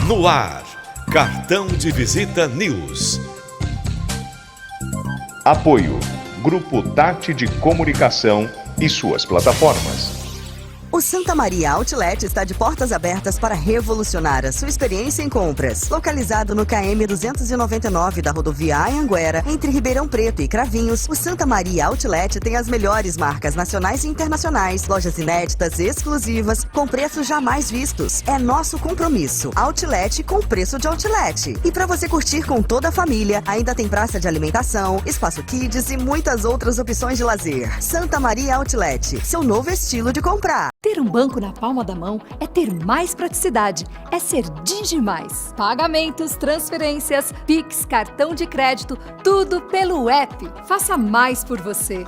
No ar, Cartão de Visita News. Apoio, Grupo Tati de Comunicação e suas plataformas. O Santa Maria Outlet está de portas abertas para revolucionar a sua experiência em compras. Localizado no KM 299 da rodovia Anhanguera, entre Ribeirão Preto e Cravinhos, o Santa Maria Outlet tem as melhores marcas nacionais e internacionais, lojas inéditas e exclusivas, com preços jamais vistos. É nosso compromisso. Outlet com preço de outlet. E para você curtir com toda a família, ainda tem praça de alimentação, espaço kids e muitas outras opções de lazer. Santa Maria Outlet, seu novo estilo de comprar. Ter um banco na palma da mão é ter mais praticidade, é ser Digimais. Pagamentos, transferências, Pix, cartão de crédito, tudo pelo app. Faça mais por você.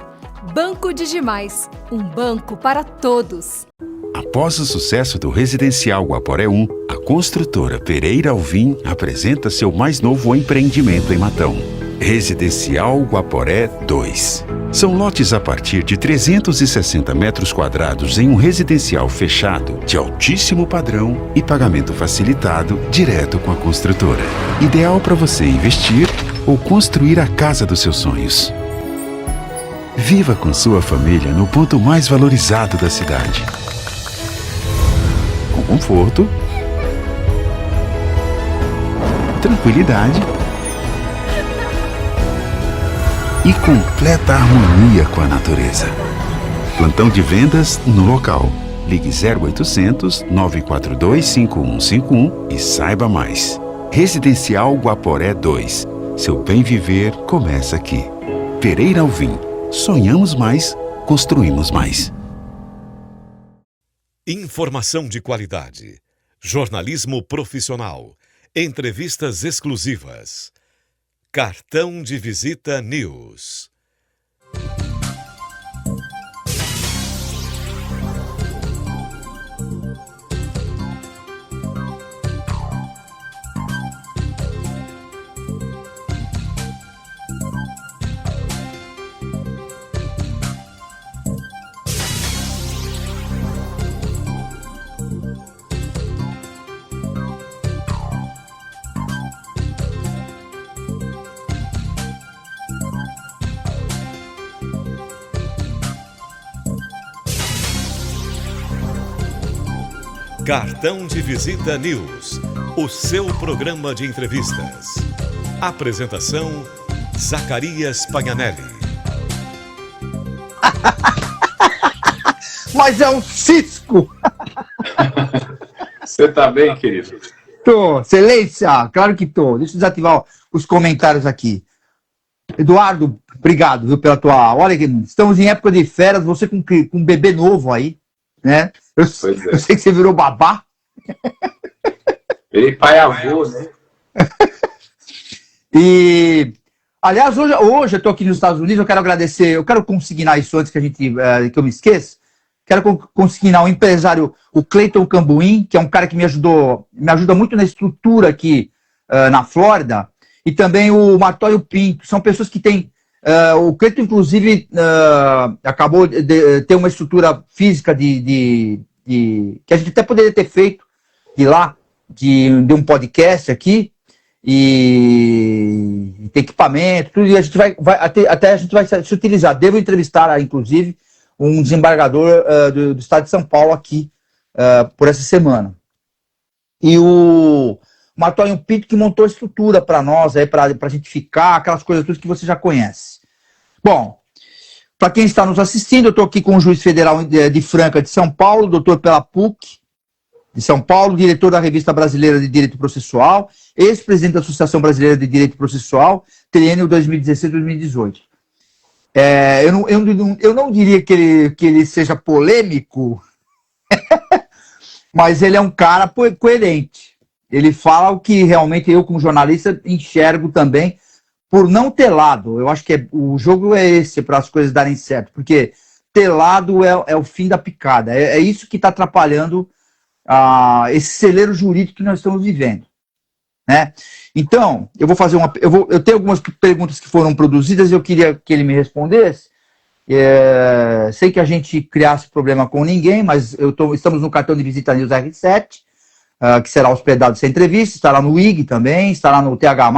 Banco Digimais, um banco para todos. Após o sucesso do Residencial Guaporé 1, a construtora Pereira Alvim apresenta seu mais novo empreendimento em Matão. Residencial Guaporé 2. São lotes a partir de 360 metros quadrados em um residencial fechado, de altíssimo padrão e pagamento facilitado direto com a construtora. Ideal para você investir ou construir a casa dos seus sonhos. Viva com sua família no ponto mais valorizado da cidade. Com conforto, tranquilidade e completa harmonia com a natureza. Plantão de vendas no local. Ligue 0800 942 5151 e saiba mais. Residencial Guaporé 2. Seu bem viver começa aqui. Pereira Alvim. Sonhamos mais, construímos mais. Informação de qualidade. Jornalismo profissional. Entrevistas exclusivas. Cartão de Visita News. Cartão de Visita News, o seu programa de entrevistas. Apresentação, Zacarias Paganelli. Mas é um cisco! Você tá bem, querido? Tô, excelência, claro que tô. Deixa eu desativar os comentários aqui. Eduardo, obrigado, viu, pela tua... Olha, estamos em época de férias, você com um bebê novo aí, né? Eu sei que você virou babá. Ele pai avô, né? E, aliás, hoje eu tô aqui nos Estados Unidos, eu quero agradecer, eu quero consignar isso antes que que eu me esqueça. Quero consignar o empresário, o Cleiton Cambuim, que é um cara que me ajuda muito na estrutura aqui na Flórida, e também o Martório Pinto. São pessoas que têm... o Cleiton, inclusive, acabou de ter uma estrutura física que a gente até poderia ter feito de um podcast aqui, e tem equipamento, tudo, e a gente vai até a gente vai se utilizar. Devo entrevistar, inclusive, um desembargador do estado de São Paulo aqui por essa semana. E o Martório Pinto que montou a estrutura para nós, para a gente ficar, aquelas coisas tudo que você já conhece. Bom, para quem está nos assistindo, eu estou aqui com o juiz federal de Franca de São Paulo, doutor pela PUC de São Paulo, diretor da Revista Brasileira de Direito Processual, ex-presidente da Associação Brasileira de Direito Processual, triênio 2016-2018. Eu não diria que ele seja polêmico, mas ele é um cara coerente. Ele fala o que realmente eu, como jornalista, enxergo também, por não ter lado. Eu acho que o jogo é esse, para as coisas darem certo, porque ter lado é o fim da picada. É isso que está atrapalhando esse celeiro jurídico que nós estamos vivendo, né? Então, eu vou fazer eu tenho algumas perguntas que foram produzidas e eu queria que ele me respondesse. Sem que a gente criasse problema com ninguém, mas estamos no cartão de visita News R7, que será hospedado essa entrevista, estará no IG também, estará no TH+,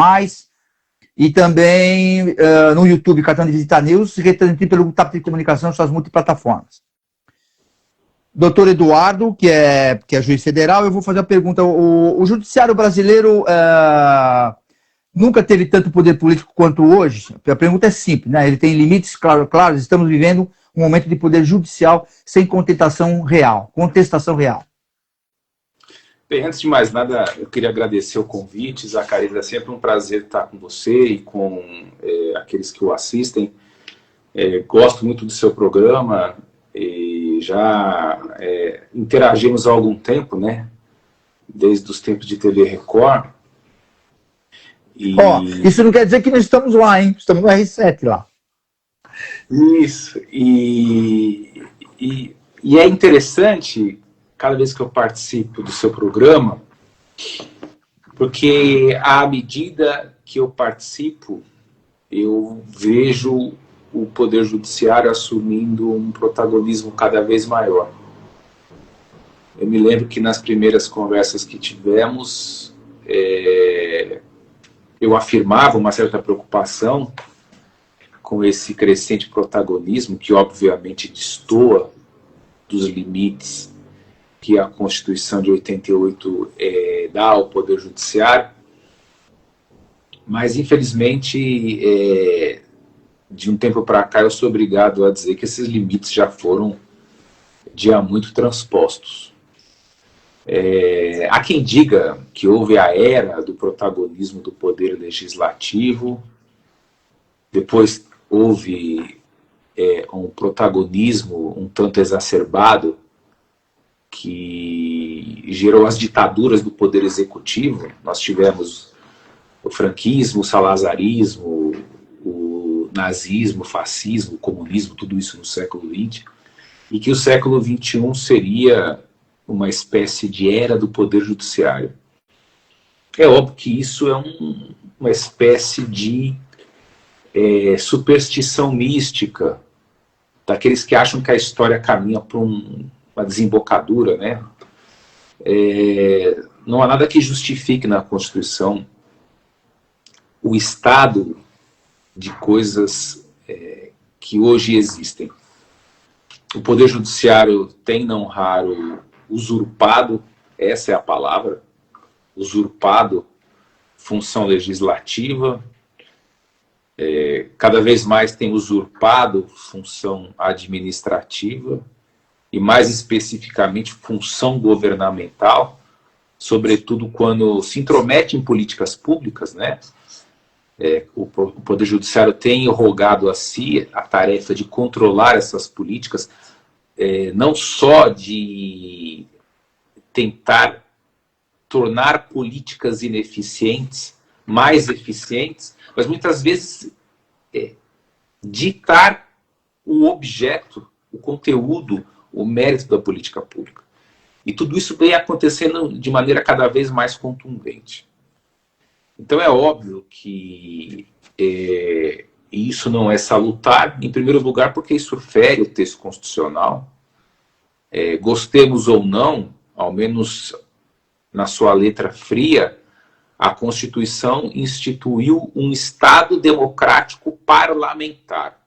e também no YouTube, Cartão de Visita News, retransmitido pelo TAP de Comunicação, suas multiplataformas. Doutor Eduardo, que é juiz federal, eu vou fazer a pergunta. O judiciário brasileiro nunca teve tanto poder político quanto hoje? A pergunta é simples, né? Ele tem limites claros, estamos vivendo um momento de poder judicial sem contestação real. Bem, antes de mais nada, eu queria agradecer o convite, Zacarias. É sempre um prazer estar com você e com aqueles que o assistem. Gosto muito do seu programa e já interagimos há algum tempo, né? Desde os tempos de TV Record. Isso não quer dizer que nós estamos lá, hein? Estamos no R7 lá. Isso. E é interessante cada vez que eu participo do seu programa, porque à medida que eu participo, eu vejo o Poder Judiciário assumindo um protagonismo cada vez maior. Eu me lembro que nas primeiras conversas que tivemos, eu afirmava uma certa preocupação com esse crescente protagonismo, que obviamente destoa dos limites que a Constituição de 88 dá ao Poder Judiciário, mas infelizmente de um tempo para cá eu sou obrigado a dizer que esses limites já foram de há muito transpostos. Há quem diga que houve a era do protagonismo do Poder Legislativo, depois houve um protagonismo um tanto exacerbado que gerou as ditaduras do Poder Executivo. Nós tivemos o franquismo, o salazarismo, o nazismo, o fascismo, o comunismo, tudo isso no século XX, e que o século XXI seria uma espécie de era do Poder Judiciário. É óbvio que isso é uma espécie de superstição mística, daqueles que acham que a história caminha para uma desembocadura, né? Não há nada que justifique na Constituição o estado de coisas que hoje existem. O Poder Judiciário tem, não raro, usurpado, essa é a palavra, usurpado função legislativa, cada vez mais tem usurpado função administrativa e, mais especificamente, função governamental, sobretudo quando se intromete em políticas públicas, né? O Poder Judiciário tem rogado a si a tarefa de controlar essas políticas, não só de tentar tornar políticas ineficientes mais eficientes, mas muitas vezes ditar o objeto, o conteúdo, o mérito da política pública. E tudo isso vem acontecendo de maneira cada vez mais contundente. Então é óbvio que isso não é salutar, em primeiro lugar, porque isso fere o texto constitucional. Gostemos ou não, ao menos na sua letra fria, a Constituição instituiu um Estado democrático parlamentar,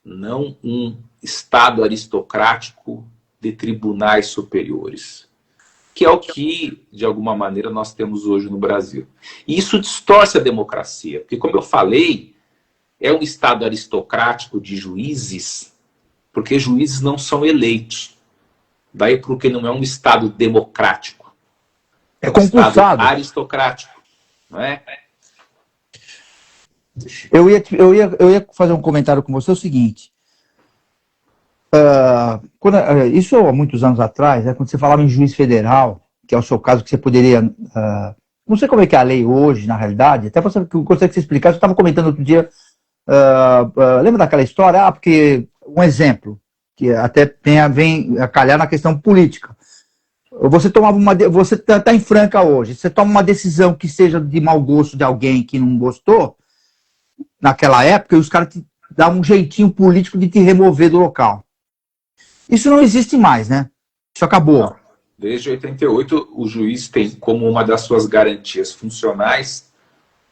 não um Estado aristocrático de tribunais superiores, que é o que, de alguma maneira, nós temos hoje no Brasil. E isso distorce a democracia, porque, como eu falei, é um Estado aristocrático de juízes, porque juízes não são eleitos. Daí porque não é um Estado democrático. É concursado. Estado aristocrático, não é? Eu ia fazer um comentário com você, o seguinte. Isso há muitos anos atrás, quando você falava em juiz federal, que é o seu caso, que você poderia... não sei como é que é a lei hoje, na realidade, até você gostaria que você explicasse. Eu estava comentando outro dia, lembra daquela história? Porque, um exemplo, que até vem a calhar na questão política. Você está em Franca hoje, você toma uma decisão que seja de mau gosto de alguém que não gostou, naquela época, e os caras te dão um jeitinho político de te remover do local. Isso não existe mais, né? Isso acabou. Desde 88, o juiz tem como uma das suas garantias funcionais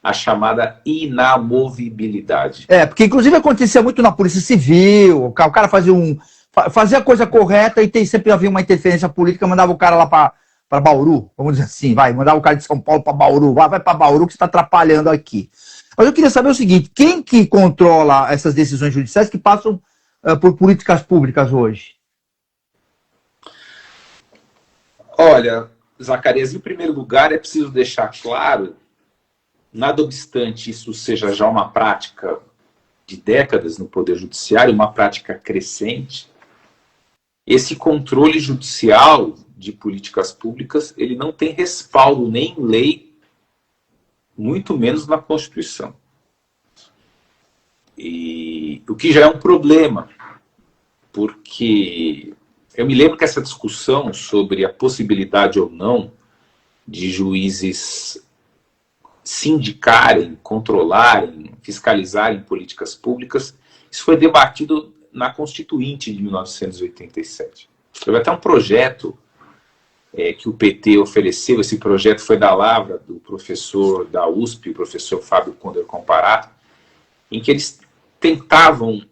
a chamada inamovibilidade. Porque inclusive acontecia muito na Polícia Civil, o cara fazia a coisa correta e sempre havia uma interferência política, mandava o cara lá para Bauru, vamos dizer assim, mandava o cara de São Paulo para Bauru, vai para Bauru que você está atrapalhando aqui. Mas eu queria saber o seguinte, quem que controla essas decisões judiciais que passam por políticas públicas hoje? Olha, Zacarias, em primeiro lugar é preciso deixar claro, nada obstante isso seja já uma prática de décadas no Poder Judiciário, uma prática crescente, esse controle judicial de políticas públicas, ele não tem respaldo nem em lei, muito menos na Constituição. E o que já é um problema, porque eu me lembro que essa discussão sobre a possibilidade ou não de juízes sindicarem, controlarem, fiscalizarem políticas públicas, isso foi debatido na Constituinte de 1987. Houve até um projeto que o PT ofereceu, esse projeto foi da lavra do professor da USP, o professor Fábio Conder Comparato, em que eles tentavam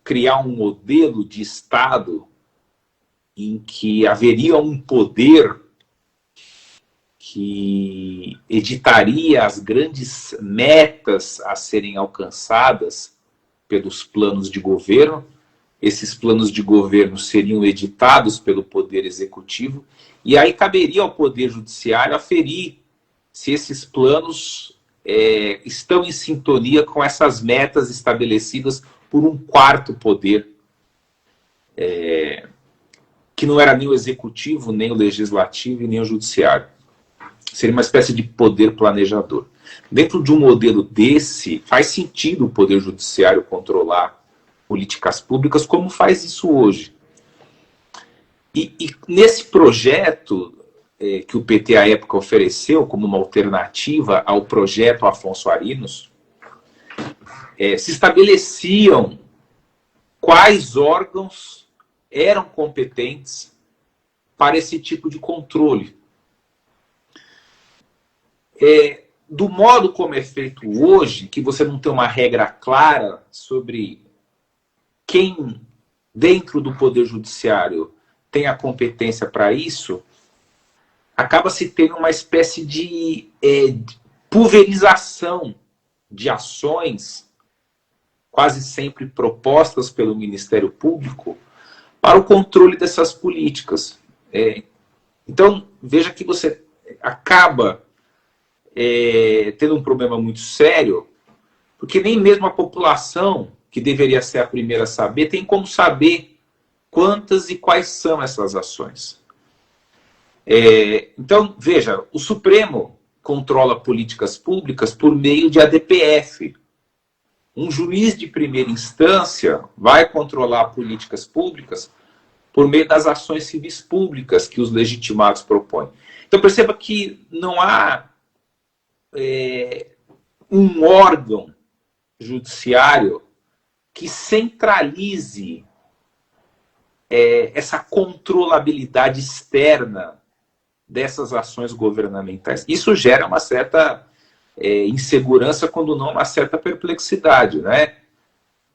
criar um modelo de Estado em que haveria um poder que editaria as grandes metas a serem alcançadas pelos planos de governo. Esses planos de governo seriam editados pelo Poder Executivo, e aí caberia ao Poder Judiciário aferir se esses planos estão em sintonia com essas metas estabelecidas por um quarto poder, que não era nem o Executivo, nem o Legislativo e nem o Judiciário. Seria uma espécie de poder planejador. Dentro de um modelo desse, faz sentido o Poder Judiciário controlar políticas públicas, como faz isso hoje. E nesse projeto que o PT à época ofereceu como uma alternativa ao projeto Afonso Arinos, se estabeleciam quais órgãos eram competentes para esse tipo de controle. Do modo como é feito hoje, que você não tem uma regra clara sobre quem dentro do Poder Judiciário tem a competência para isso, acaba se tendo uma espécie de pulverização de ações, quase sempre propostas pelo Ministério Público, para o controle dessas políticas. Então, veja que você acaba tendo um problema muito sério, porque nem mesmo a população, que deveria ser a primeira a saber, tem como saber quantas e quais são essas ações. Então, veja, o Supremo controla políticas públicas por meio de ADPF. Um juiz de primeira instância vai controlar políticas públicas por meio das ações civis públicas que os legitimados propõem. Então, perceba que não há um órgão judiciário que centralize essa controlabilidade externa dessas ações governamentais. Isso gera uma certa insegurança, quando não uma certa perplexidade, né?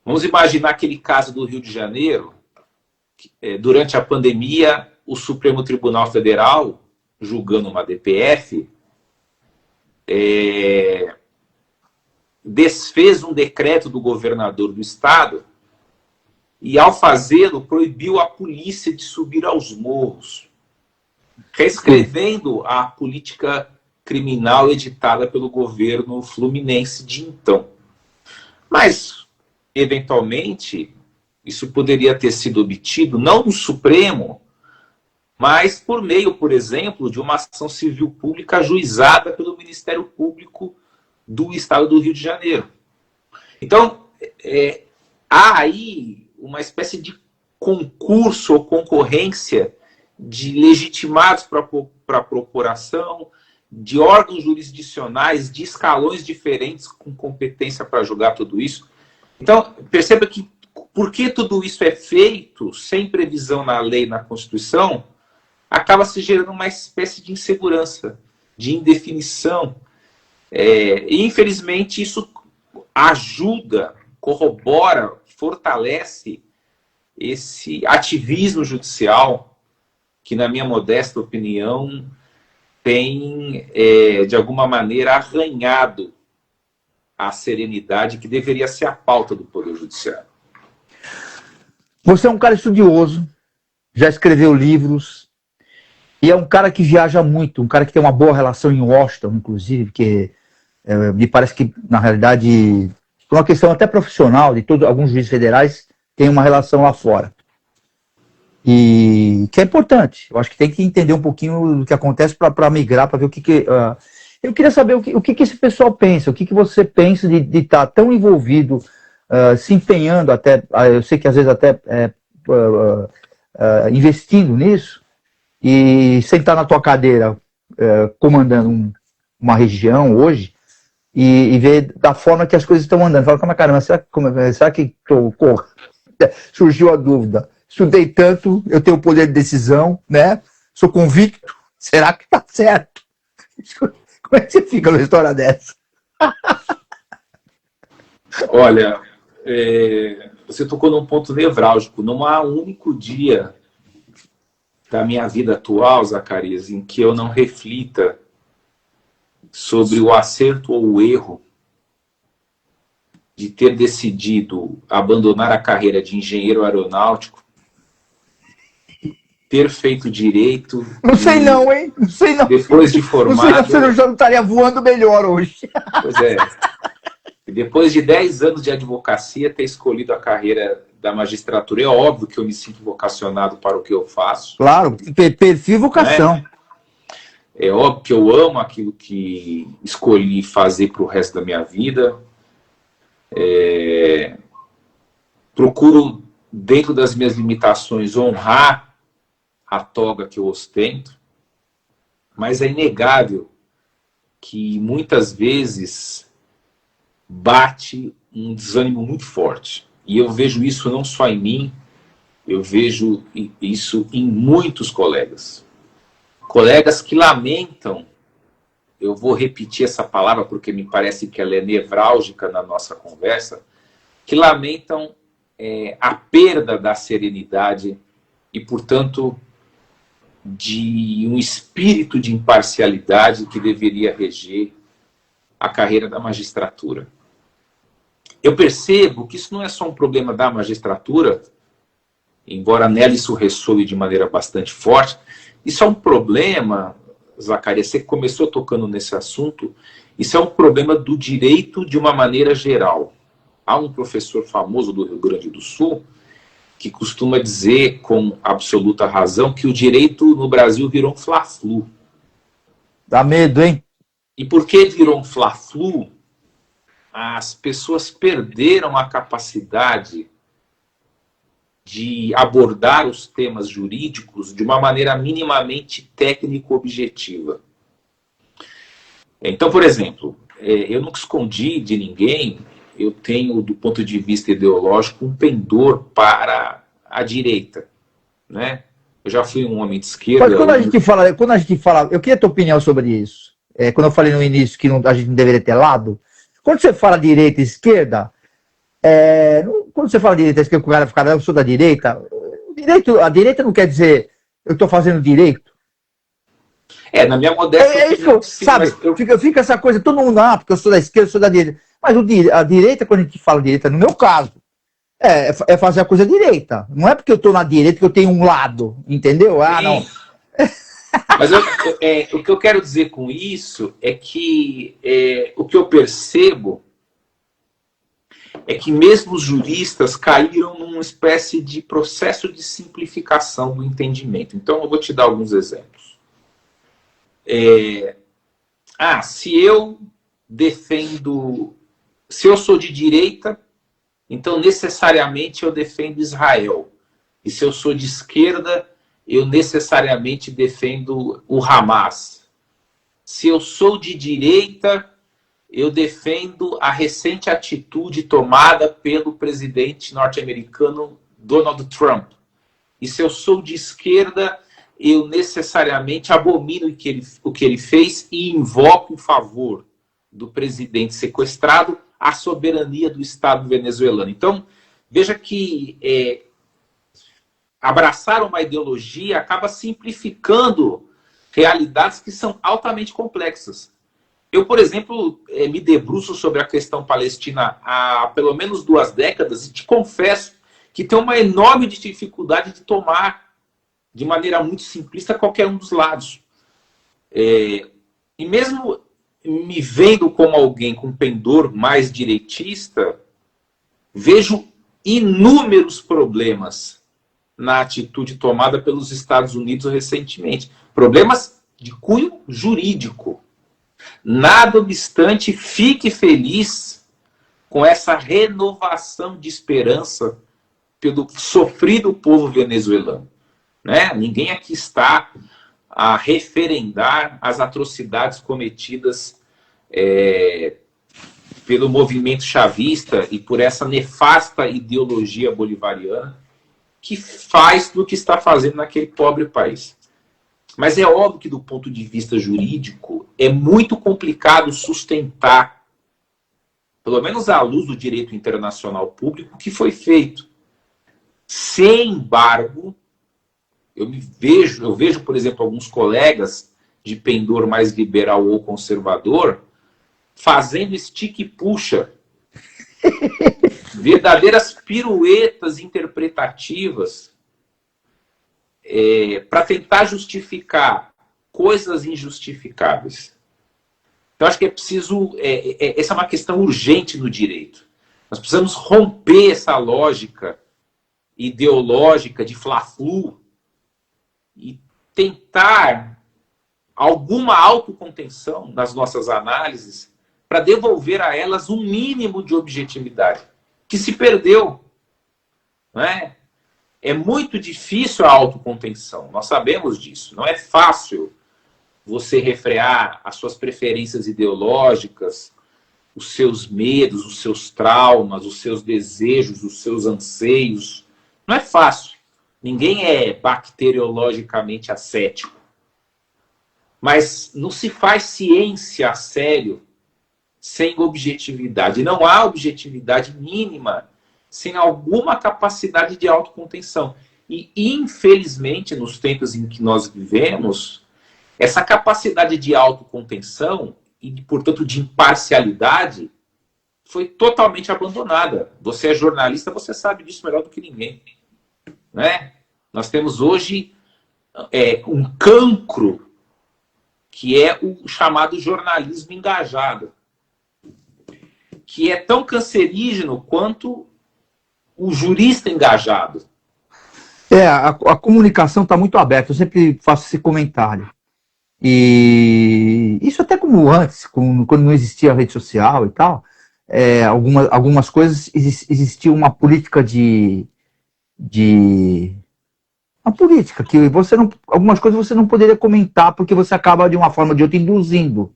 Vamos imaginar aquele caso do Rio de Janeiro, durante a pandemia, o Supremo Tribunal Federal, julgando uma DPF, desfez um decreto do governador do estado e, ao fazê-lo, proibiu a polícia de subir aos morros, reescrevendo a política criminal editada pelo governo fluminense de então. Mas, eventualmente, isso poderia ter sido obtido não no Supremo, mas por meio, por exemplo, de uma ação civil pública ajuizada pelo Ministério Público do Estado do Rio de Janeiro. Então, há aí uma espécie de concurso ou concorrência de legitimados para a procuração, de órgãos jurisdicionais, de escalões diferentes com competência para julgar tudo isso. Então, perceba que, porque tudo isso é feito sem previsão na lei e na Constituição, acaba se gerando uma espécie de insegurança, de indefinição. E, infelizmente, isso ajuda, corrobora, fortalece esse ativismo judicial que, na minha modesta opinião, tem, de alguma maneira, arranhado a serenidade que deveria ser a pauta do Poder Judiciário. Você é um cara estudioso, já escreveu livros, e é um cara que viaja muito, um cara que tem uma boa relação em Washington, inclusive, porque me parece que, na realidade, por uma questão até profissional, alguns juízes federais têm uma relação lá fora. E que é importante. Eu acho que tem que entender um pouquinho do que acontece para migrar, para ver o que eu queria saber o que esse pessoal pensa, o que você pensa de estar tão envolvido, se empenhando até, eu sei que às vezes até investindo nisso, e sentar na tua cadeira comandando uma região hoje, e ver da forma que as coisas estão andando. Fala, caramba, será que surgiu a dúvida? Estudei tanto, eu tenho poder de decisão, né? Sou convicto, será que tá certo? Como é que você fica numa história dessa? Olha, você tocou num ponto nevrálgico. Não há um único dia da minha vida atual, Zacarias, em que eu não reflita sobre o acerto ou o erro de ter decidido abandonar a carreira de engenheiro aeronáutico, ter feito direito... Não sei não, hein? Não sei não. Depois de formado... Não sei, você já não estaria voando melhor hoje. Pois é. Depois de 10 anos de advocacia, ter escolhido a carreira da magistratura. É óbvio que eu me sinto vocacionado para o que eu faço. Claro, perfil e vocação. Né? É óbvio que eu amo aquilo que escolhi fazer para o resto da minha vida. Procuro, dentro das minhas limitações, honrar a toga que eu ostento, mas é inegável que muitas vezes bate um desânimo muito forte. E eu vejo isso não só em mim, eu vejo isso em muitos colegas. Colegas que lamentam, eu vou repetir essa palavra porque me parece que ela é nevrálgica na nossa conversa, que lamentam a perda da serenidade e, portanto, de um espírito de imparcialidade que deveria reger a carreira da magistratura. Eu percebo que isso não é só um problema da magistratura, embora nela isso ressoe de maneira bastante forte. Isso é um problema, Zacarias, você começou tocando nesse assunto, isso é um problema do direito de uma maneira geral. Há um professor famoso do Rio Grande do Sul que costuma dizer com absoluta razão que o direito no Brasil virou um fla-flu. Dá medo, hein? E por que virou um fla-flu? As pessoas perderam a capacidade de abordar os temas jurídicos de uma maneira minimamente técnico-objetiva. Então, por exemplo, eu nunca escondi de ninguém, eu tenho, do ponto de vista ideológico, um pendor para a direita, né? Eu já fui um homem de esquerda... Mas quando a gente fala, eu queria a tua opinião sobre isso. Quando eu falei no início que a gente não deveria ter lado, quando você fala direita e esquerda, quando você fala direita e esquerda, o cara fica, eu sou da direita, a direita não quer dizer eu estou fazendo direito. Na minha modéstia... isso, sabe? Fica essa coisa, todo mundo, porque eu sou da esquerda, eu sou da direita. Mas a direita, quando a gente fala direita, no meu caso, é fazer a coisa direita. Não é porque eu estou na direita que eu tenho um lado, entendeu? Não. Mas o que eu quero dizer com isso é que o que eu percebo é que mesmo os juristas caíram numa espécie de processo de simplificação do entendimento. Então, eu vou te dar alguns exemplos. Se eu sou de direita, então necessariamente eu defendo Israel. E se eu sou de esquerda, eu necessariamente defendo o Hamas. Se eu sou de direita, eu defendo a recente atitude tomada pelo presidente norte-americano Donald Trump. E se eu sou de esquerda, eu necessariamente abomino o que ele fez e invoco em favor do presidente sequestrado a soberania do Estado venezuelano. Então, veja que abraçar uma ideologia acaba simplificando realidades que são altamente complexas. Eu, por exemplo, me debruço sobre a questão palestina há pelo menos 2 décadas e te confesso que tenho uma enorme dificuldade de tomar de maneira muito simplista qualquer um dos lados. E mesmo me vendo como alguém com pendor mais direitista, vejo inúmeros problemas na atitude tomada pelos Estados Unidos recentemente. Problemas de cunho jurídico. Nada obstante, fique feliz com essa renovação de esperança pelo sofrido povo venezuelano. Né? Ninguém aqui está a referendar as atrocidades cometidas pelo movimento chavista e por essa nefasta ideologia bolivariana que faz do que está fazendo naquele pobre país. Mas é óbvio que, do ponto de vista jurídico, é muito complicado sustentar, pelo menos à luz do direito internacional público, o que foi feito. Sem embargo, eu vejo, por exemplo, alguns colegas de pendor mais liberal ou conservador fazendo estica e puxa, verdadeiras piruetas interpretativas para tentar justificar coisas injustificáveis. Então, acho que é preciso... essa é uma questão urgente no direito. Nós precisamos romper essa lógica ideológica de fla-flu e tentar alguma autocontenção nas nossas análises para devolver a elas um mínimo de objetividade, que se perdeu. Não é? É muito difícil a autocontenção, nós sabemos disso. Não é fácil você refrear as suas preferências ideológicas, os seus medos, os seus traumas, os seus desejos, os seus anseios. Não é fácil. Ninguém é bacteriologicamente ascético. Mas não se faz ciência a sério sem objetividade. Não há objetividade mínima sem alguma capacidade de autocontenção. E, infelizmente, nos tempos em que nós vivemos, essa capacidade de autocontenção e, portanto, de imparcialidade foi totalmente abandonada. Você é jornalista, você sabe disso melhor do que ninguém. Né? Nós temos hoje um cancro que é o chamado jornalismo engajado, que é tão cancerígeno quanto o jurista engajado. A comunicação está muito aberta, eu sempre faço esse comentário. E isso até como antes, quando não existia rede social e tal, algumas coisas existia uma política uma política que algumas coisas você não poderia comentar porque você acaba de uma forma ou de outra induzindo.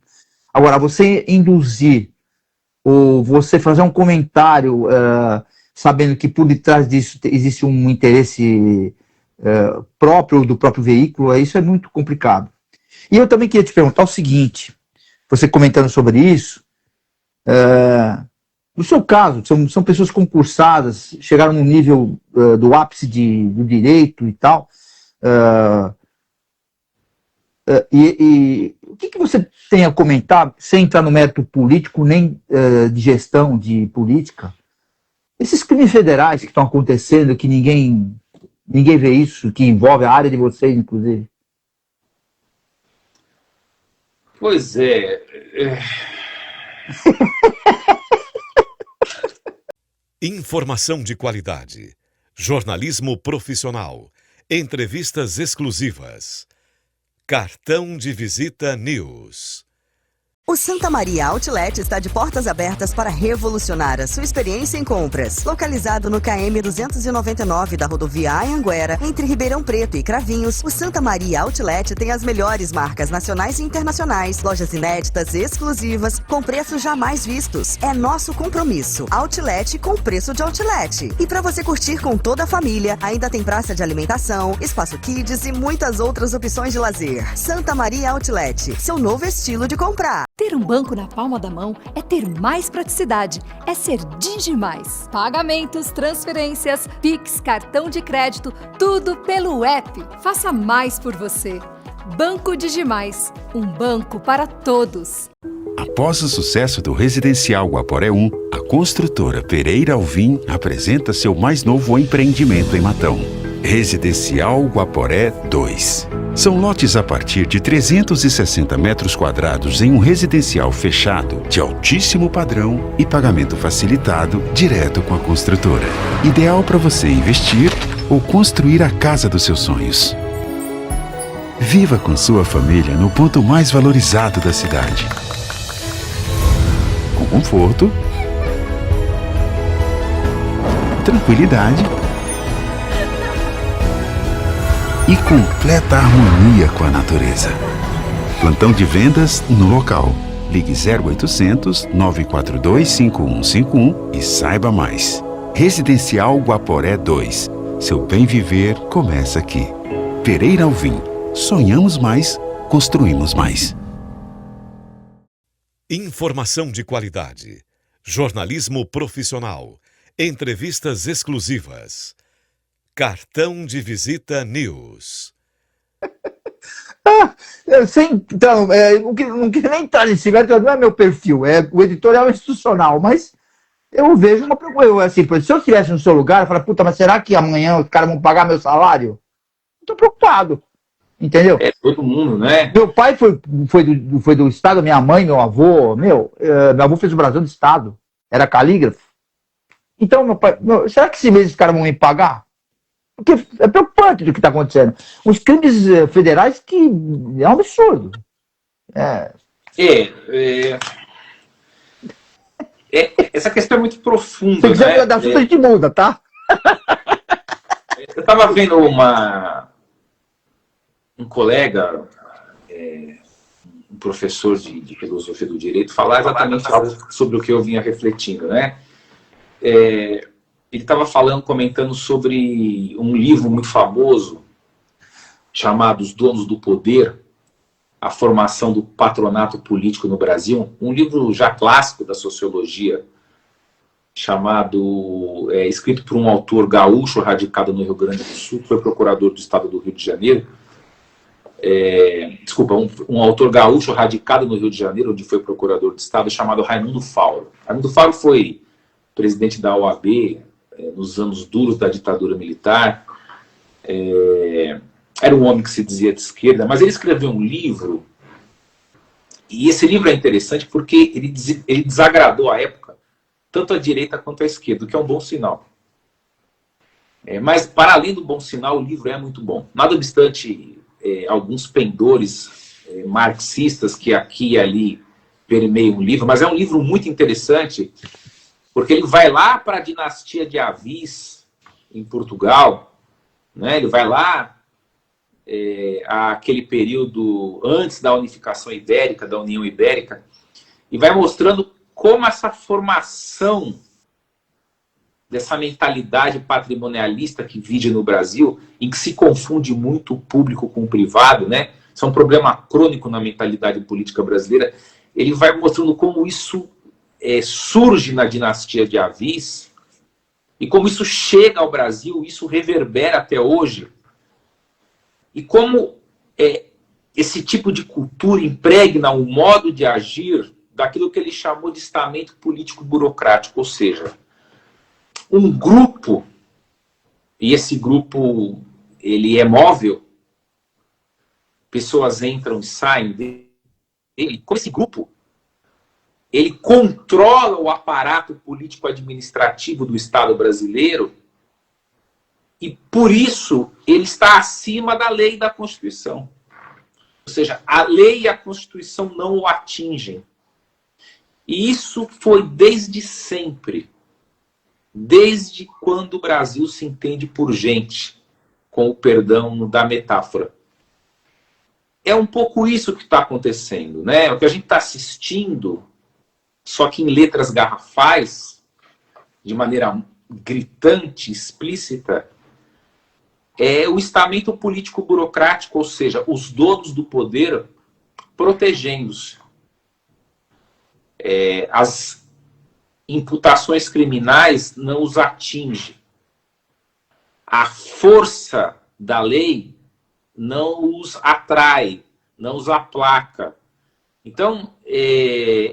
Agora, você induzir ou você fazer um comentário sabendo que por detrás disso existe um interesse próprio do próprio veículo, isso é muito complicado. E eu também queria te perguntar o seguinte, você comentando sobre isso, no seu caso, são pessoas concursadas, chegaram no nível do ápice do direito e tal, e o que você tem a comentar, sem entrar no mérito político, nem de gestão de política, esses crimes federais que estão acontecendo, que ninguém vê isso, que envolve a área de vocês, inclusive? Pois é. Informação de qualidade. Jornalismo profissional. Entrevistas exclusivas. Cartão de Visita News. O Santa Maria Outlet está de portas abertas para revolucionar a sua experiência em compras. Localizado no KM 299 da rodovia Anhanguera, entre Ribeirão Preto e Cravinhos, o Santa Maria Outlet tem as melhores marcas nacionais e internacionais, lojas inéditas e exclusivas, com preços jamais vistos. É nosso compromisso. Outlet com preço de outlet. E para você curtir com toda a família, ainda tem praça de alimentação, espaço kids e muitas outras opções de lazer. Santa Maria Outlet, seu novo estilo de comprar. Ter um banco na palma da mão é ter mais praticidade, é ser Digimais. Pagamentos, transferências, Pix, cartão de crédito, tudo pelo app. Faça mais por você. Banco Digimais, um banco para todos. Após o sucesso do Residencial Guaporé 1, a construtora Pereira Alvim apresenta seu mais novo empreendimento em Matão. Residencial Guaporé 2. São lotes a partir de 360 metros quadrados em um residencial fechado, de altíssimo padrão e pagamento facilitado direto com a construtora. Ideal para você investir ou construir a casa dos seus sonhos. Viva com sua família no ponto mais valorizado da cidade. Com conforto, tranquilidade e completa harmonia com a natureza. Plantão de vendas no local. Ligue 0800 942 5151 e saiba mais. Residencial Guaporé 2. Seu bem viver começa aqui. Pereira Alvim. Sonhamos mais, construímos mais. Informação de qualidade. Jornalismo profissional. Entrevistas exclusivas. Cartão de Visita News. Então, não queria nem entrar nesse lugar, não é meu perfil, o editorial institucional, mas eu vejo uma preocupação, assim, se eu estivesse no seu lugar, eu falo, puta, mas será que amanhã os caras vão pagar meu salário? Estou preocupado, entendeu? É todo mundo, né? Meu pai foi do Estado, minha mãe, meu avô, meu avô fez o Brasil do Estado, era calígrafo. Então, meu pai, será que esse mês os caras vão me pagar? Porque é preocupante o que está acontecendo. Os crimes federais que é um absurdo. Essa questão é muito profunda. Se quiser né? mudar assunto, a gente muda, tá? Eu estava vendo um colega, um professor de filosofia do direito, falar exatamente sobre o que eu vinha refletindo, né? Ele estava comentando sobre um livro muito famoso chamado Os Donos do Poder, a formação do patronato político no Brasil, um livro já clássico da sociologia, escrito por um autor gaúcho radicado no Rio Grande do Sul, que foi procurador do Estado do Rio de Janeiro. Um autor gaúcho radicado no Rio de Janeiro, onde foi procurador do Estado, chamado Raimundo Fauro. Raimundo Fauro foi presidente da OAB nos anos duros da ditadura militar. Era um homem que se dizia de esquerda, mas ele escreveu um livro, e esse livro é interessante porque ele desagradou à época tanto a direita quanto a esquerda, o que é um bom sinal. Mas, para além do bom sinal, o livro é muito bom. Nada obstante alguns pendores marxistas que aqui e ali permeiam o livro, mas é um livro muito interessante, porque ele vai lá para a dinastia de Avis, em Portugal, né? Ele vai lá àquele período antes da unificação ibérica, da União Ibérica, e vai mostrando como essa formação dessa mentalidade patrimonialista que vive no Brasil, em que se confunde muito o público com o privado, né? Isso é um problema crônico na mentalidade política brasileira. Ele vai mostrando como isso surge na dinastia de Avis e como isso chega ao Brasil, isso reverbera até hoje, e como esse tipo de cultura impregna o modo de agir daquilo que ele chamou de estamento político burocrático, ou seja, um grupo, e esse grupo ele é móvel, pessoas entram e saem dele, como esse grupo ele controla o aparato político-administrativo do Estado brasileiro, e por isso ele está acima da lei e da Constituição. Ou seja, a lei e a Constituição não o atingem. E isso foi desde sempre, desde quando o Brasil se entende por gente, com o perdão da metáfora. É um pouco isso que está acontecendo, né? O que a gente está assistindo, só que em letras garrafais, de maneira gritante, explícita, é o estamento político-burocrático, ou seja, os donos do poder protegendo-se. As imputações criminais não os atingem. A força da lei não os atrai, não os aplaca. Então,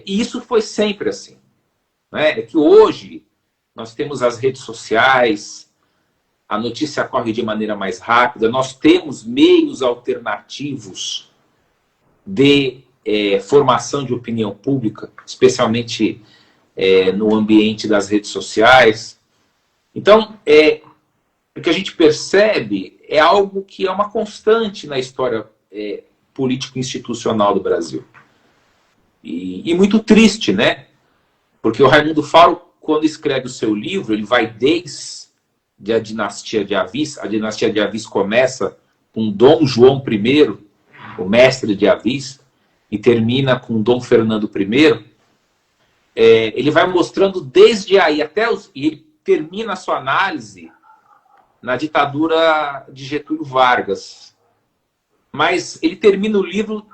isso foi sempre assim. Né? É que hoje nós temos as redes sociais, a notícia corre de maneira mais rápida, nós temos meios alternativos de formação de opinião pública, especialmente no ambiente das redes sociais. Então, o que a gente percebe é algo que é uma constante na história político-institucional do Brasil. E muito triste, né? Porque o Raimundo Fauro, quando escreve o seu livro, ele vai desde a dinastia de Avis. A dinastia de Avis começa com Dom João I, o mestre de Avis, e termina com Dom Fernando I. Ele vai mostrando desde aí até e ele termina a sua análise na ditadura de Getúlio Vargas. Mas ele termina o livro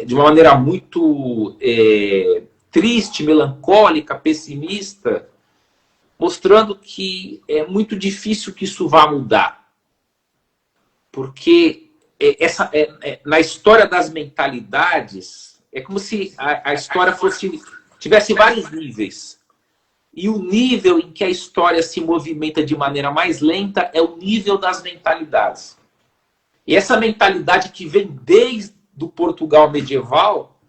de uma maneira muito triste, melancólica, pessimista, mostrando que é muito difícil que isso vá mudar. Porque na história das mentalidades, é como se a história tivesse vários níveis. E o nível em que a história se movimenta de maneira mais lenta é o nível das mentalidades. E essa mentalidade que vem desde o Portugal medieval,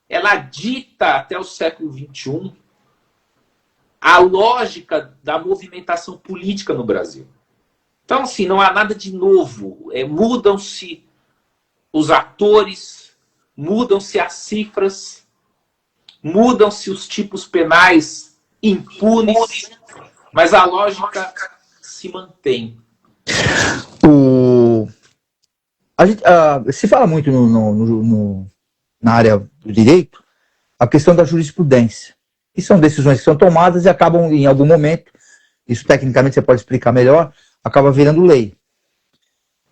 ela dita até o século XXI a lógica da movimentação política no Brasil. Então, assim, não há nada de novo. Mudam-se os atores, mudam-se as cifras, mudam-se os tipos penais impunes, mas a lógica se mantém. Se fala muito na área do direito a questão da jurisprudência. E são decisões que são tomadas e acabam, em algum momento, isso tecnicamente você pode explicar melhor, acaba virando lei.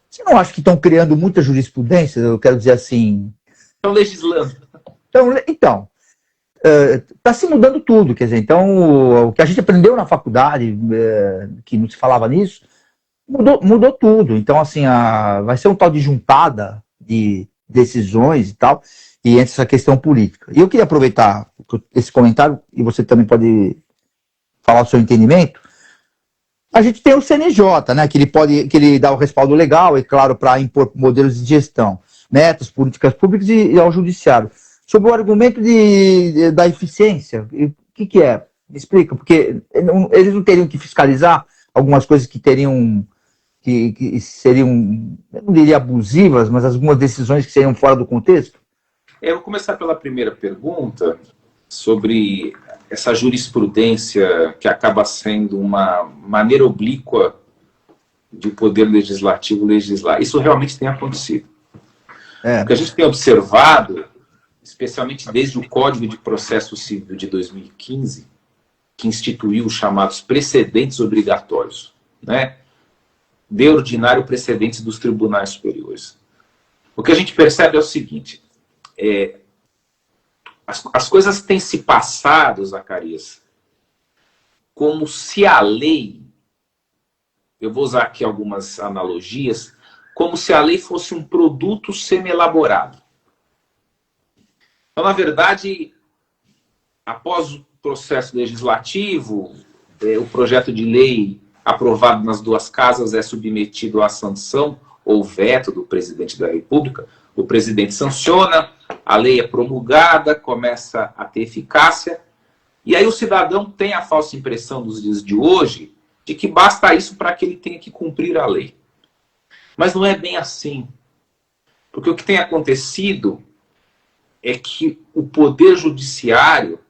Você não acha que estão criando muita jurisprudência? Eu quero dizer assim... Estão legislando. Então está se mudando tudo, quer dizer, então o que a gente aprendeu na faculdade, que não se falava nisso, mudou tudo. Então, assim, vai ser um tal de juntada de decisões e tal, e entre essa questão política. E eu queria aproveitar esse comentário, e você também pode falar o seu entendimento. A gente tem o CNJ, né, que ele dá o respaldo legal, é claro, para impor modelos de gestão, metas, políticas públicas e ao judiciário. Sobre o argumento da eficiência, o que é? Me explica, porque eles não teriam que fiscalizar algumas coisas que teriam, que seriam, eu não diria abusivas, mas algumas decisões que seriam fora do contexto? Eu vou começar pela primeira pergunta, sobre essa jurisprudência que acaba sendo uma maneira oblíqua de o poder legislativo legislar. Isso realmente tem acontecido. O que a gente tem observado, especialmente desde o Código de Processo Civil de 2015, que instituiu os chamados precedentes obrigatórios, né? De ordinário, precedentes dos tribunais superiores. O que a gente percebe é o seguinte, as coisas têm se passado, Zacarias, como se a lei, eu vou usar aqui algumas analogias, como se a lei fosse um produto semi-elaborado. Então, na verdade, após o processo legislativo, o projeto de lei aprovado nas duas casas é submetido à sanção ou veto do presidente da República. O presidente sanciona, a lei é promulgada, começa a ter eficácia, e aí o cidadão tem a falsa impressão dos dias de hoje de que basta isso para que ele tenha que cumprir a lei. Mas não é bem assim. Porque o que tem acontecido é que o poder judiciário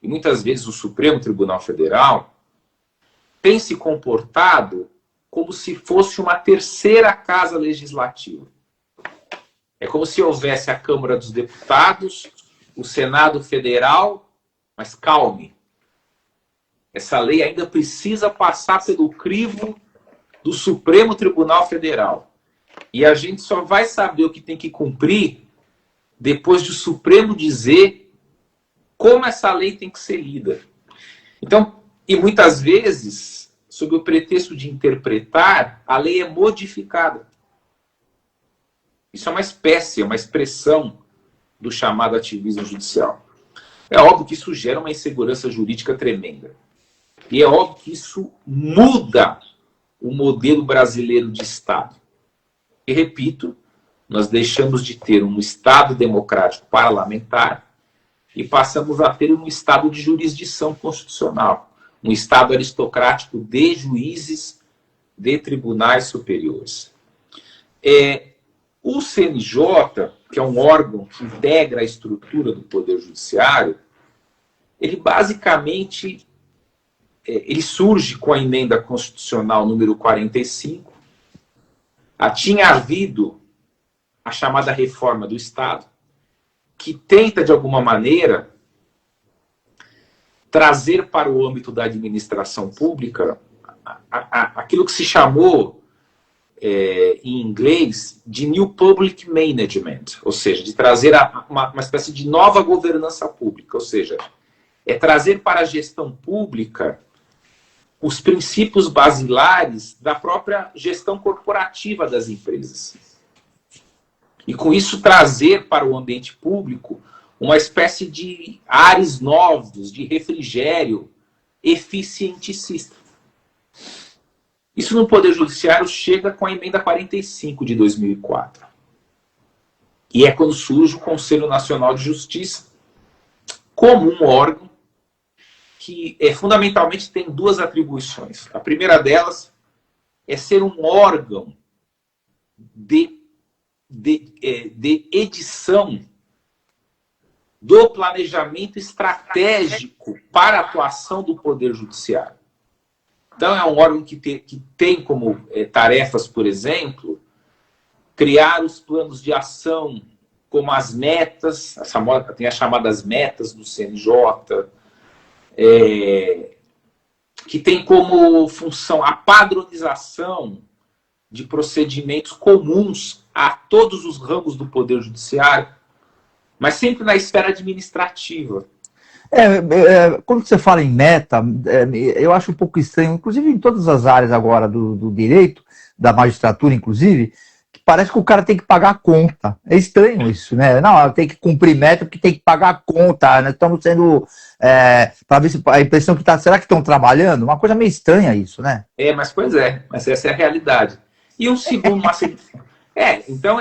e muitas vezes o Supremo Tribunal Federal, tem se comportado como se fosse uma terceira casa legislativa. É como se houvesse a Câmara dos Deputados, o Senado Federal, mas calme. Essa lei ainda precisa passar pelo crivo do Supremo Tribunal Federal. E a gente só vai saber o que tem que cumprir depois de o Supremo dizer como essa lei tem que ser lida. Então, e muitas vezes, sob o pretexto de interpretar, a lei é modificada. Isso é uma espécie, é uma expressão do chamado ativismo judicial. É óbvio que isso gera uma insegurança jurídica tremenda. E é óbvio que isso muda o modelo brasileiro de Estado. E repito, nós deixamos de ter um Estado democrático parlamentar e passamos a ter um Estado de jurisdição constitucional. Um Estado aristocrático de juízes de tribunais superiores. O CNJ, que é um órgão que integra a estrutura do Poder Judiciário, ele basicamente ele surge com a emenda constitucional número 45. Tinha havido a chamada reforma do Estado, que tenta, de alguma maneira, trazer para o âmbito da administração pública aquilo que se chamou, em inglês, de New Public Management, ou seja, de trazer uma espécie de nova governança pública, ou seja, é trazer para a gestão pública os princípios basilares da própria gestão corporativa das empresas. E com isso trazer para o ambiente público uma espécie de ares novos, de refrigério eficienticista. Isso no Poder Judiciário chega com a emenda 45 de 2004. E é quando surge o Conselho Nacional de Justiça como um órgão que fundamentalmente tem duas atribuições. A primeira delas é ser um órgão de edição do planejamento estratégico para a atuação do Poder Judiciário. Então, é um órgão que tem como tarefas, por exemplo, criar os planos de ação, como as metas, tem as chamadas metas do CNJ, que tem como função a padronização de procedimentos comuns a todos os ramos do Poder Judiciário, mas sempre na esfera administrativa. Quando você fala em meta, eu acho um pouco estranho, inclusive em todas as áreas agora do direito, da magistratura, inclusive, que parece que o cara tem que pagar a conta. É estranho isso, né? Não, tem que cumprir meta porque tem que pagar a conta. Nós estamos sendo, para ver se a impressão que está, será que estão trabalhando? Uma coisa meio estranha isso, né? Mas essa é a realidade. E um segundo, então,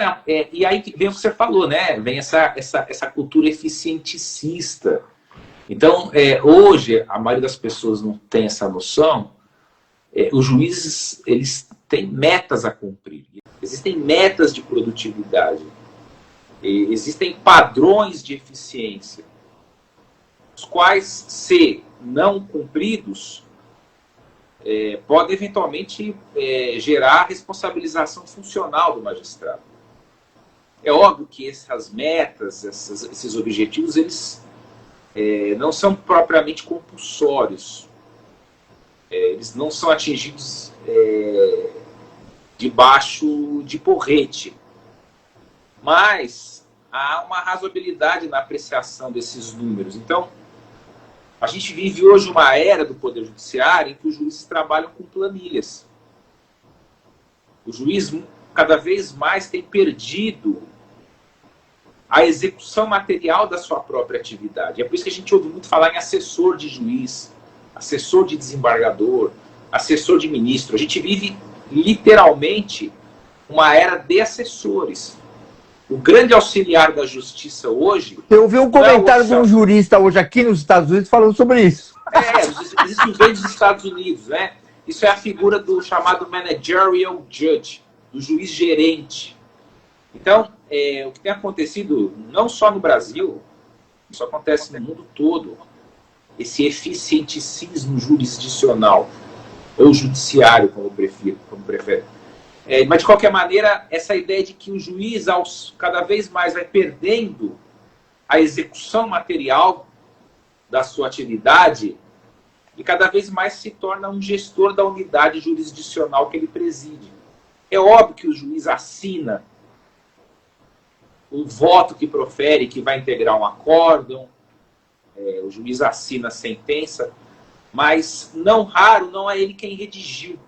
e aí vem o que você falou, né? Vem essa cultura eficienticista. Então, hoje, a maioria das pessoas não tem essa noção. Os juízes, eles têm metas a cumprir. Existem metas de produtividade. Existem padrões de eficiência, os quais, se não cumpridos, podem eventualmente gerar responsabilização funcional do magistrado. É óbvio que essas metas, esses objetivos, eles não são propriamente compulsórios. Eles não são atingidos debaixo de porrete. Mas há uma razoabilidade na apreciação desses números. Então, a gente vive hoje uma era do Poder Judiciário em que os juízes trabalham com planilhas. O juiz cada vez mais tem perdido a execução material da sua própria atividade. É por isso que a gente ouve muito falar em assessor de juiz, assessor de desembargador, assessor de ministro. A gente vive literalmente uma era de assessores. O grande auxiliar da justiça hoje... Eu vi um comentário de um jurista hoje aqui nos Estados Unidos falando sobre isso. Existe os grandes Estados Unidos, né? Isso é a figura do chamado managerial judge, do juiz gerente. Então, o que tem acontecido, não só no Brasil, isso acontece no mundo todo, esse eficienticismo jurisdicional, ou judiciário, como prefere. Mas, de qualquer maneira, essa ideia de que o juiz, cada vez mais, vai perdendo a execução material da sua atividade e cada vez mais se torna um gestor da unidade jurisdicional que ele preside. É óbvio que o juiz assina o voto que profere, que vai integrar um acórdão, o juiz assina a sentença, mas não raro não é ele quem redigiu.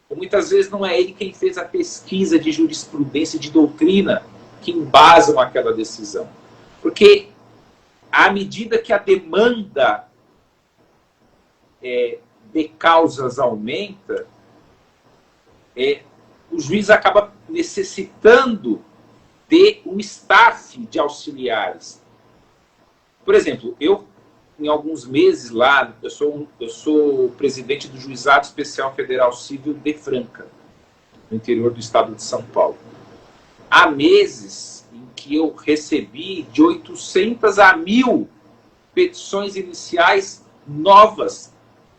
Ou muitas vezes não é ele quem fez a pesquisa de jurisprudência e de doutrina que embasam aquela decisão. Porque à medida que a demanda de causas aumenta, o juiz acaba necessitando de um staff de auxiliares. Por exemplo, em alguns meses lá, eu sou presidente do Juizado Especial Federal Civil de Franca, no interior do estado de São Paulo. Há meses em que eu recebi de 800 a 1.000 petições iniciais novas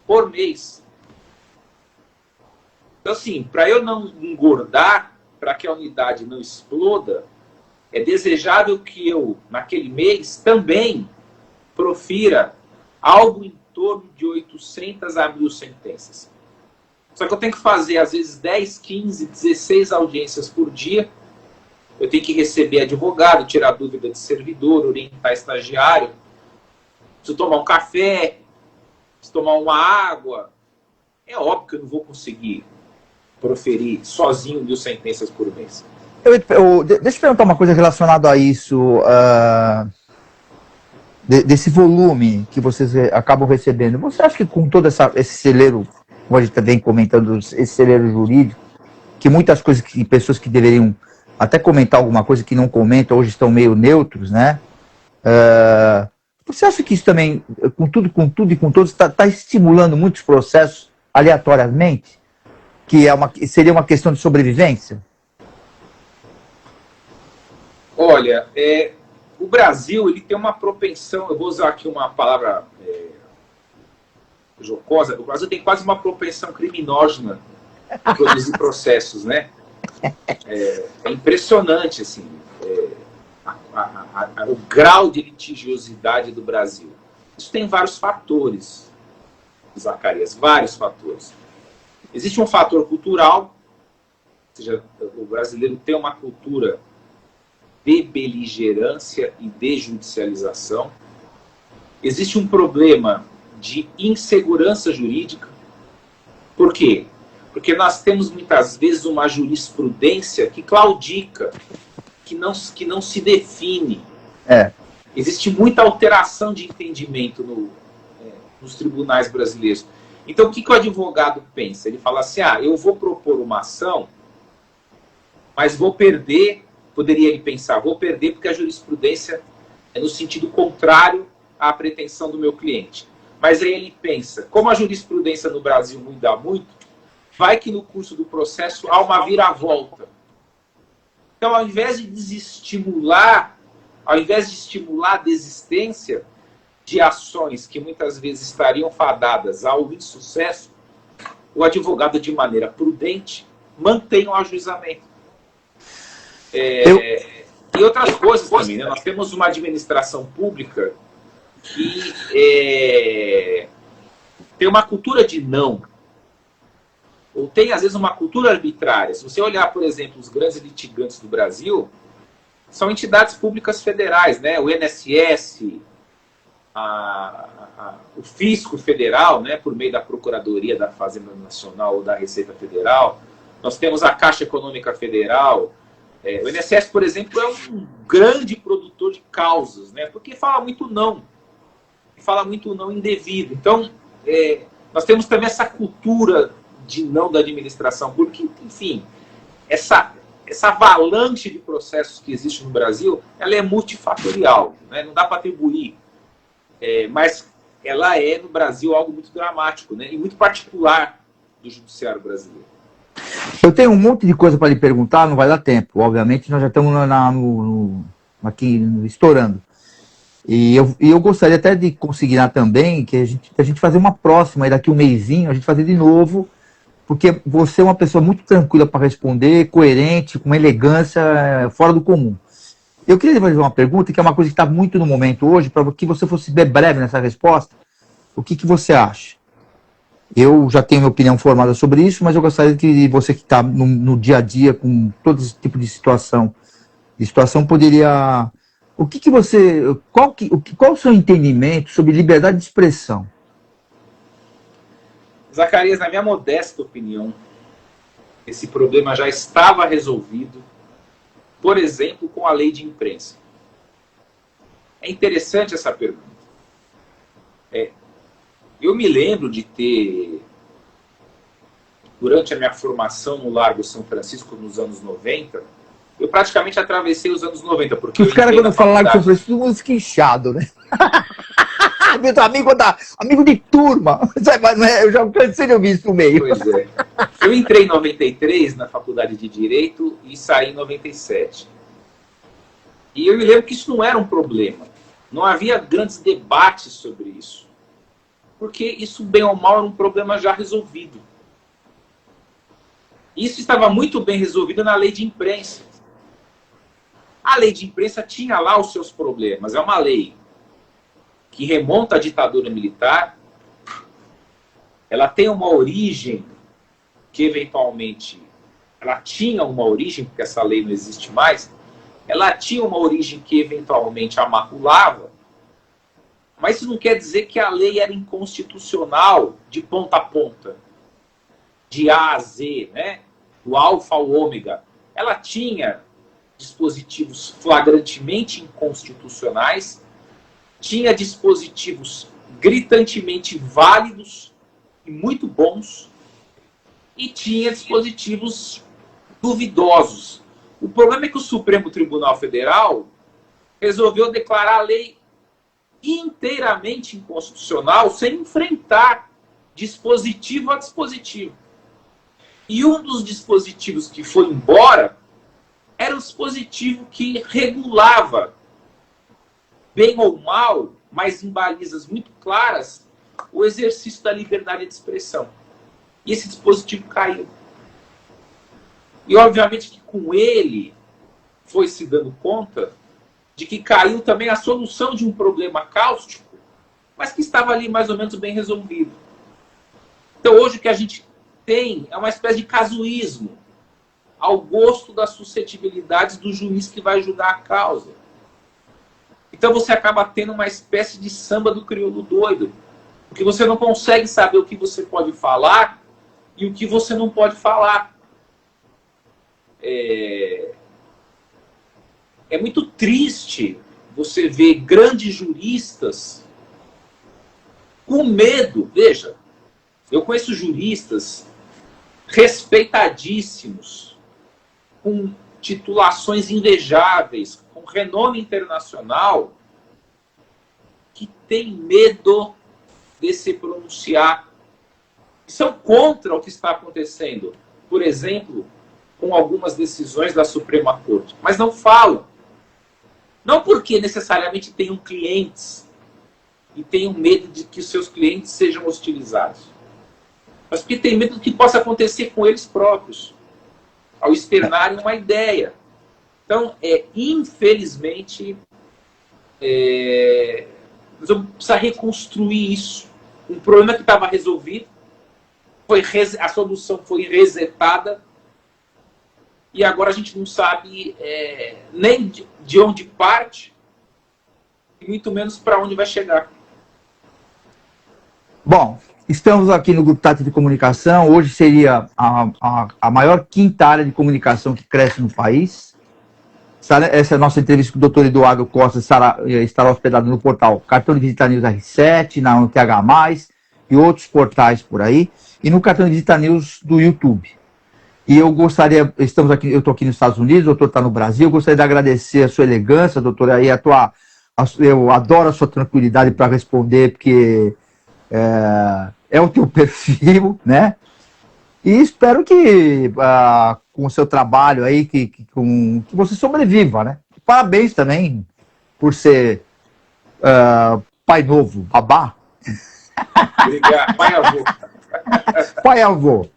por mês. Então, assim, para eu não engordar, para que a unidade não exploda, é desejável que eu, naquele mês, também profira algo em torno de 800 a 1.000 sentenças. Só que eu tenho que fazer, às vezes, 10, 15, 16 audiências por dia. Eu tenho que receber advogado, tirar dúvida de servidor, orientar estagiário. Preciso tomar um café, preciso tomar uma água. É óbvio que eu não vou conseguir proferir sozinho 1.000 sentenças por mês. Deixa eu perguntar uma coisa relacionada a isso, desse volume que vocês acabam recebendo. Você acha que com todo esse celeiro, como a gente também comentando, esse celeiro jurídico, que muitas coisas que pessoas que deveriam até comentar alguma coisa que não comentam, hoje estão meio neutros, né? Você acha que isso também, com tudo e com todos, está estimulando muitos processos aleatoriamente? Que seria uma questão de sobrevivência? Olha, o Brasil ele tem uma propensão, eu vou usar aqui uma palavra jocosa, o Brasil tem quase uma propensão criminógena a produzir processos, né? É impressionante, assim, o grau de litigiosidade do Brasil. Isso tem vários fatores, Zacarias, vários fatores. Existe um fator cultural, ou seja, o brasileiro tem uma cultura de beligerância e de judicialização. Existe um problema de insegurança jurídica. Por quê? Porque nós temos muitas vezes uma jurisprudência que claudica, que não se define. Existe muita alteração de entendimento nos tribunais brasileiros. Então, o que o advogado pensa? Ele fala assim, eu vou propor uma ação, mas vou perder, poderia ele pensar, vou perder porque a jurisprudência é no sentido contrário à pretensão do meu cliente. Mas aí ele pensa, como a jurisprudência no Brasil muda muito, vai que no curso do processo há uma viravolta. Então, ao invés de estimular a desistência de ações que muitas vezes estariam fadadas ao insucesso, o advogado, de maneira prudente, mantém o ajuizamento. E outras coisas também, né? Nós temos uma administração pública que tem uma cultura de não, ou tem, às vezes, uma cultura arbitrária. Se você olhar, por exemplo, os grandes litigantes do Brasil, são entidades públicas federais, né? O INSS, o Fisco Federal, né? Por meio da Procuradoria da Fazenda Nacional ou da Receita Federal. Nós temos a Caixa Econômica Federal. O INSS, por exemplo, é um grande produtor de causas, né? Porque fala muito não. Fala muito não indevido. Então, nós temos também essa cultura de não da administração pública. Enfim, essa avalanche de processos que existe no Brasil, ela é multifatorial, né? Não dá para atribuir. Mas ela é, no Brasil, algo muito dramático, né? E muito particular do judiciário brasileiro. Eu tenho um monte de coisa para lhe perguntar, não vai dar tempo. Obviamente, nós já estamos aqui estourando. E eu gostaria até de consignar também que a gente fazer uma próxima, aí daqui um mesinho, a gente fazer de novo, porque você é uma pessoa muito tranquila para responder, coerente, com uma elegância fora do comum. Eu queria fazer uma pergunta, que é uma coisa que está muito no momento hoje, para que você fosse bem breve nessa resposta. O que você acha? Eu já tenho minha opinião formada sobre isso, mas eu gostaria que você que está no dia a dia com todo esse tipo de situação poderia... O que você... Qual o seu entendimento sobre liberdade de expressão? Zacarias, na minha modesta opinião, esse problema já estava resolvido, por exemplo, com a lei de imprensa. É interessante essa pergunta. Eu me lembro de ter, durante a minha formação no Largo São Francisco, nos anos 90, eu praticamente atravessei os anos 90, porque os caras, quando falam Largo São Francisco, todo mundo fica inchado, né? amigo de turma. Eu já cansei de ouvir isso no meio. Pois é. Eu entrei em 93 na faculdade de Direito e saí em 97. E eu me lembro que isso não era um problema. Não havia grandes debates sobre isso. Porque isso, bem ou mal, era um problema já resolvido. Isso estava muito bem resolvido na lei de imprensa. A lei de imprensa tinha lá os seus problemas. É uma lei que remonta à ditadura militar. Ela tem uma origem que, eventualmente, ela tinha uma origem, porque essa lei não existe mais, ela tinha uma origem que, eventualmente, a maculava, mas isso não quer dizer que a lei era inconstitucional de ponta a ponta, de A a Z, né? Do alfa ao ômega. Ela tinha dispositivos flagrantemente inconstitucionais, tinha dispositivos gritantemente válidos e muito bons, e tinha dispositivos duvidosos. O problema é que o Supremo Tribunal Federal resolveu declarar a lei inteiramente inconstitucional sem enfrentar dispositivo a dispositivo. E um dos dispositivos que foi embora era o dispositivo que regulava, bem ou mal, mas em balizas muito claras, o exercício da liberdade de expressão. E esse dispositivo caiu. E, obviamente, que com ele foi se dando conta de que caiu também a solução de um problema cáustico, mas que estava ali mais ou menos bem resolvido. Então, hoje o que a gente tem é uma espécie de casuísmo ao gosto das suscetibilidades do juiz que vai julgar a causa. Então você acaba tendo uma espécie de samba do crioulo doido, porque você não consegue saber o que você pode falar e o que você não pode falar. É muito triste você ver grandes juristas com medo. Veja, eu conheço juristas respeitadíssimos, com titulações invejáveis, com renome internacional, que têm medo de se pronunciar. São contra o que está acontecendo. Por exemplo, com algumas decisões da Suprema Corte. Mas não falam. Não porque necessariamente tenham clientes e tenham medo de que os seus clientes sejam hostilizados, mas porque tem medo do que possa acontecer com eles próprios, ao externarem uma ideia. Então, infelizmente, nós vamos precisar reconstruir isso. Um problema que estava resolvido, a solução foi resetada, e agora a gente não sabe nem de onde parte, e muito menos para onde vai chegar. Bom, estamos aqui no Grupo Tati de Comunicação. Hoje seria a maior quinta área de comunicação que cresce no país. Essa é a nossa entrevista com o Dr. Eduardo Costa, estará hospedado no portal Cartão de Visita News R7, na UTH+, e outros portais por aí, e no Cartão de Visita News do YouTube. E eu gostaria, eu estou aqui nos Estados Unidos, o doutor está no Brasil, eu gostaria de agradecer a sua elegância, doutor, aí eu adoro a sua tranquilidade para responder, porque é o teu perfil, né? E espero que com o seu trabalho aí, que você sobreviva, né? Parabéns também por ser pai novo, babá. Obrigado, pai avô. Pai avô.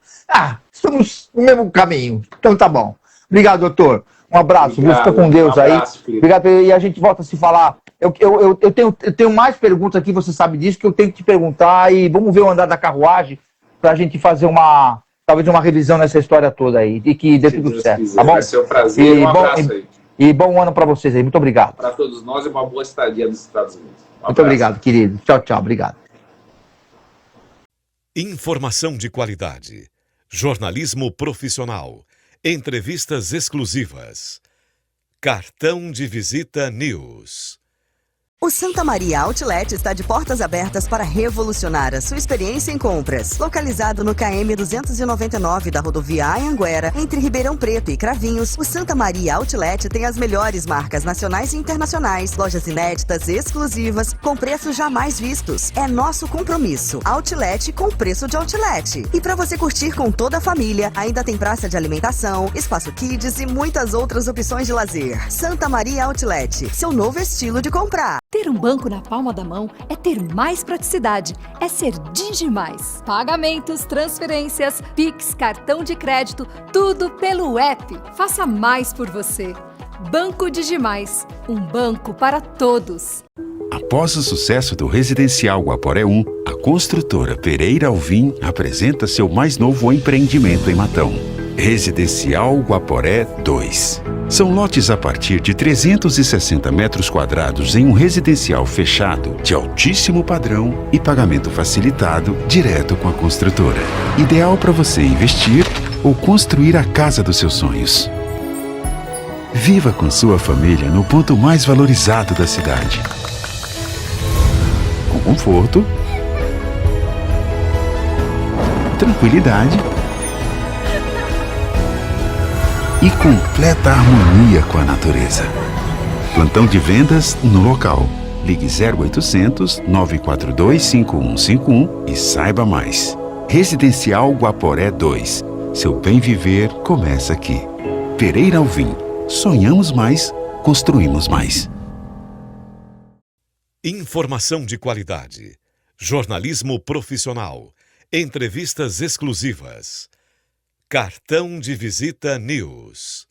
Estamos no mesmo caminho. Então tá bom. Obrigado, doutor. Um abraço. Obrigado, fica com Deus um abraço, aí. filho. Obrigado. E a gente volta a se falar. Eu tenho mais perguntas aqui, você sabe disso, que eu tenho que te perguntar. E vamos ver o andar da carruagem para a gente fazer talvez uma revisão nessa história toda aí. E que dê tudo certo. Quiser. Tá bom? Vai ser um prazer. Um abraço aí. E bom ano para vocês aí. Muito obrigado. Para todos nós e uma boa estadia nos Estados Unidos. Muito obrigado, querido. Tchau, tchau. Obrigado. Informação de qualidade. Jornalismo profissional. Entrevistas exclusivas. Cartão de Visita News. O Santa Maria Outlet está de portas abertas para revolucionar a sua experiência em compras. Localizado no KM 299 da rodovia Anhanguera, entre Ribeirão Preto e Cravinhos, o Santa Maria Outlet tem as melhores marcas nacionais e internacionais, lojas inéditas e exclusivas, com preços jamais vistos. É nosso compromisso. Outlet com preço de outlet. E para você curtir com toda a família, ainda tem praça de alimentação, espaço kids e muitas outras opções de lazer. Santa Maria Outlet, seu novo estilo de comprar. Ter um banco na palma da mão é ter mais praticidade, é ser Digimais. Pagamentos, transferências, Pix, cartão de crédito, tudo pelo app. Faça mais por você. Banco Digimais, um banco para todos. Após o sucesso do Residencial Guaporé 1, a construtora Pereira Alvim apresenta seu mais novo empreendimento em Matão. Residencial Guaporé 2. São lotes a partir de 360 metros quadrados em um residencial fechado, de altíssimo padrão e pagamento facilitado direto com a construtora. Ideal para você investir ou construir a casa dos seus sonhos. Viva com sua família no ponto mais valorizado da cidade. Com conforto, tranquilidade e completa harmonia com a natureza. Plantão de vendas no local. Ligue 0800 942 5151 e saiba mais. Residencial Guaporé 2. Seu bem viver começa aqui. Pereira Alvim. Sonhamos mais, construímos mais. Informação de qualidade. Jornalismo profissional. Entrevistas exclusivas. Cartão de Visita News.